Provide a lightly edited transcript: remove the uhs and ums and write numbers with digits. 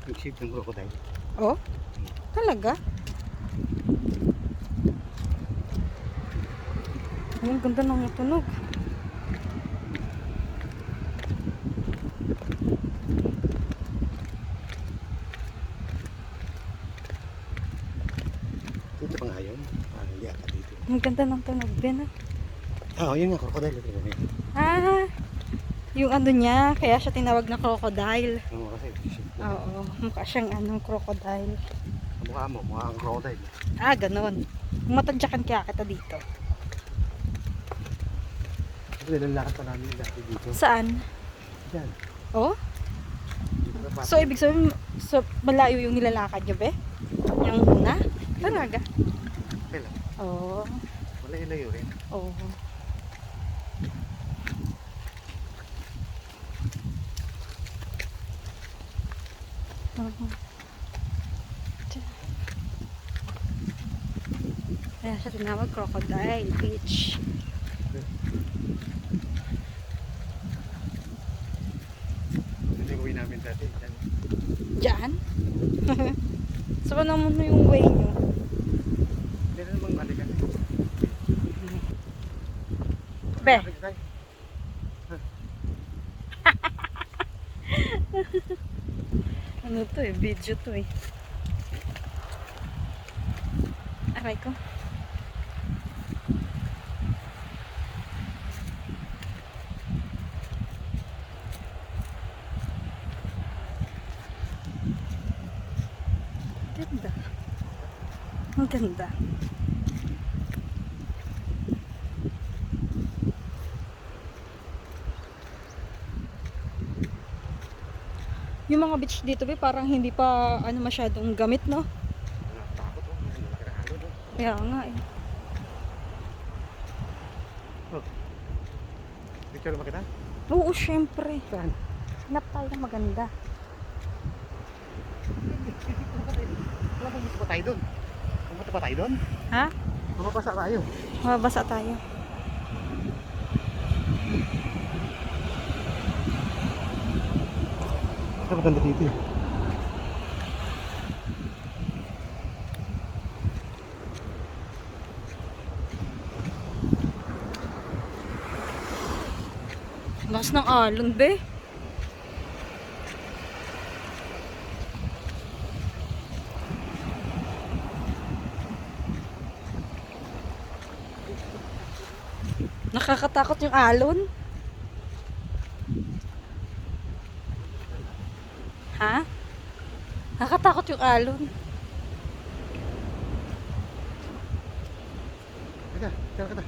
Nag-ship ng crocodile. Oh? Talaga? Ang ganda ng tunog. Dito pa nga yun. Hindi ata dito. Ang ganda ng tunog din Yun nga, crocodile. ah. Yung ano niya, kaya siya tinawag na crocodile. Oo, kasi ship. Oo, mukha siyang crocodile. Mukha mo, mukha kang crocodile. Ah, ganon. Matadyakan kaya kita dito. Kasi nilalakad pa namin dati dito. Saan? Diyan. Oh? Dito na pa. So, ibig sabihin, so, malayo yung nilalakad nyo, be? Yung una? Talaga? Okay lang. Oo. Wala ilayo rin. Oo. Kaya siya tinawag Crocodile Beach. Hindi uwi namin dati. Diyan. Diyan? So, ano mo yung way nyo? Hindi na namang balikan. Be? Ano to eh? Video to eh. Aray ko. Ganda. Ang ganda. Yung mga beach dito, be, parang hindi pa masyadong gamit, no? Takot oh. Malaki na halo no. Kaya nga eh. Picture mo kita? Oo, syempre. Saan? Hanap tayo ng maganda. Wala bang gusto pa tayo doon? Pumunta pa tayo doon? Ha? Mapapasa tayo. Mabasa tayo. Ito maganda dito eh. Lakas ng alon, be. Nakakatakot yung alon. Ha? Nakakatakot yung alon. Teka, teka kita.